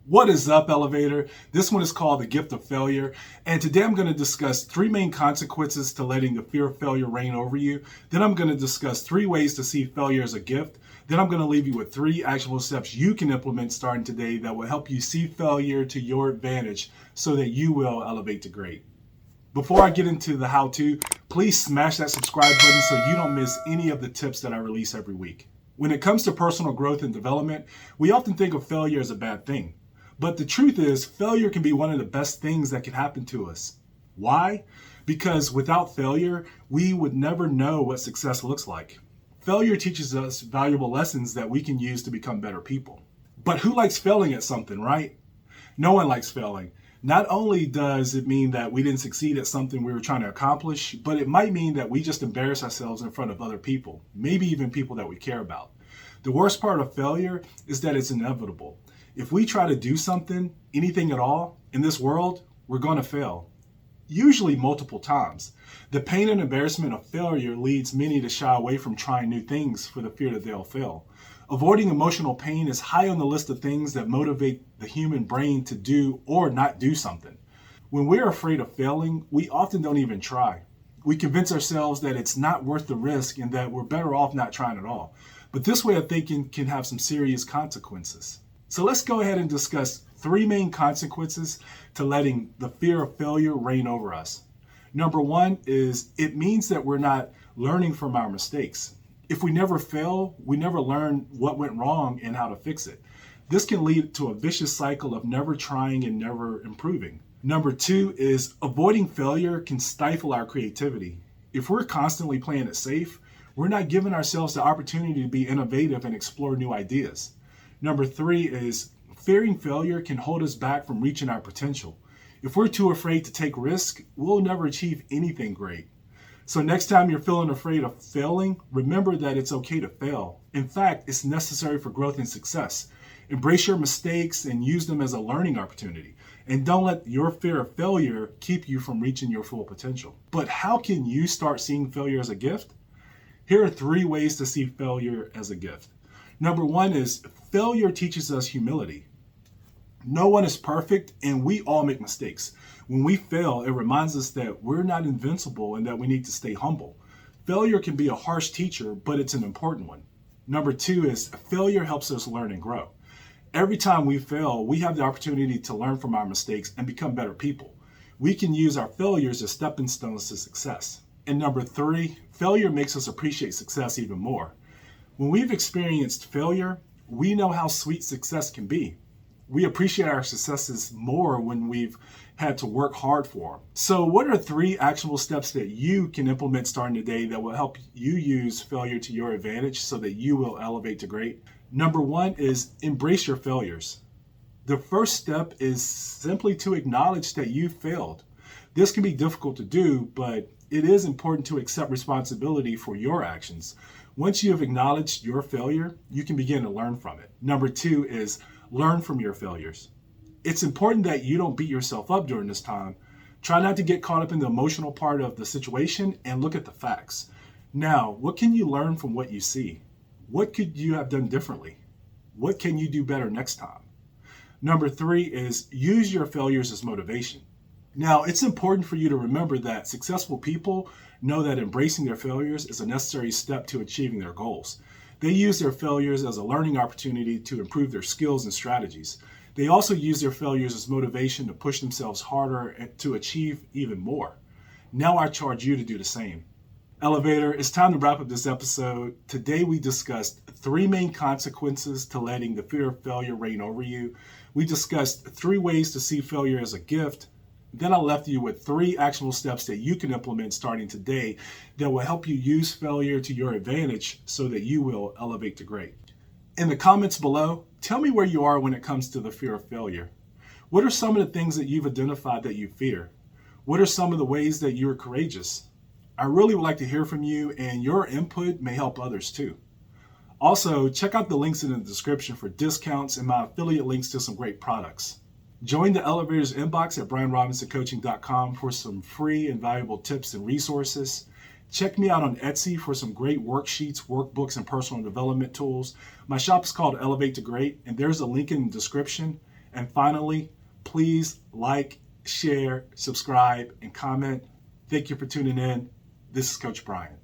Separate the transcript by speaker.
Speaker 1: What is up, Elevator? This one is called The Gift of Failure. And today I'm going to discuss three main consequences to letting the fear of failure reign over you. Then I'm going to discuss three ways to see failure as a gift. Then I'm going to leave you with three actionable steps you can implement starting today that will help you see failure to your advantage so that you will elevate to great. Before I get into the how-to, please smash that subscribe button so you don't miss any of the tips that I release every week. When it comes to personal growth and development, we often think of failure as a bad thing. But the truth is, failure can be one of the best things that can happen to us. Why? Because without failure, we would never know what success looks like. Failure teaches us valuable lessons that we can use to become better people. But who likes failing at something, right? No one likes failing. Not only does it mean that we didn't succeed at something we were trying to accomplish, but it might mean that we just embarrass ourselves in front of other people, maybe even people that we care about. The worst part of failure is that it's inevitable. If we try to do something, anything at all, in this world, we're going to fail. Usually multiple times. The pain and embarrassment of failure leads many to shy away from trying new things for the fear that they'll fail. Avoiding emotional pain is high on the list of things that motivate the human brain to do or not do something. When we're afraid of failing, we often don't even try. We convince ourselves that it's not worth the risk and that we're better off not trying at all. But this way of thinking can have some serious consequences. So let's go ahead and discuss three main consequences to letting the fear of failure reign over us. Number one is it means that we're not learning from our mistakes. If we never fail, we never learn what went wrong and how to fix it. This can lead to a vicious cycle of never trying and never improving. Number two is avoiding failure can stifle our creativity. If we're constantly playing it safe, we're not giving ourselves the opportunity to be innovative and explore new ideas. Number three is fearing failure can hold us back from reaching our potential. If we're too afraid to take risk, we'll never achieve anything great. So next time you're feeling afraid of failing, remember that it's okay to fail. In fact, it's necessary for growth and success. Embrace your mistakes and use them as a learning opportunity. And don't let your fear of failure keep you from reaching your full potential. But how can you start seeing failure as a gift? Here are three ways to see failure as a gift. Number one is failure teaches us humility. No one is perfect and we all make mistakes. When we fail, it reminds us that we're not invincible and that we need to stay humble. Failure can be a harsh teacher, but it's an important one. Number two is failure helps us learn and grow. Every time we fail, we have the opportunity to learn from our mistakes and become better people. We can use our failures as stepping stones to success. And number three, failure makes us appreciate success even more. When we've experienced failure, we know how sweet success can be. We appreciate our successes more when we've had to work hard for them. So what are three actionable steps that you can implement starting today that will help you use failure to your advantage so that you will elevate to great? Number one is embrace your failures. The first step is simply to acknowledge that you failed. This can be difficult to do, but it is important to accept responsibility for your actions. Once you have acknowledged your failure, you can begin to learn from it. Number two is learn from your failures. It's important that you don't beat yourself up during this time. Try not to get caught up in the emotional part of the situation and look at the facts. Now, what can you learn from what you see? What could you have done differently? What can you do better next time? Number three is use your failures as motivation. Now, it's important for you to remember that successful people know that embracing their failures is a necessary step to achieving their goals. They use their failures as a learning opportunity to improve their skills and strategies. They also use their failures as motivation to push themselves harder and to achieve even more. Now I charge you to do the same. Elevator, it's time to wrap up this episode. Today we discussed three main consequences to letting the fear of failure reign over you. We discussed three ways to see failure as a gift. Then I left you with three actionable steps that you can implement starting today that will help you use failure to your advantage so that you will elevate to great. In the comments below, tell me where you are when it comes to the fear of failure. What are some of the things that you've identified that you fear? What are some of the ways that you're courageous? I really would like to hear from you, and your input may help others too. Also, check out the links in the description for discounts and my affiliate links to some great products. Join the Elevator's inbox at brianrobinsoncoaching.com for some free and valuable tips and resources. Check me out on Etsy for some great worksheets, workbooks, and personal development tools. My shop is called Elevate to Great, and there's a link in the description. And finally, please like, share, subscribe, and comment. Thank you for tuning in. This is Coach Brian.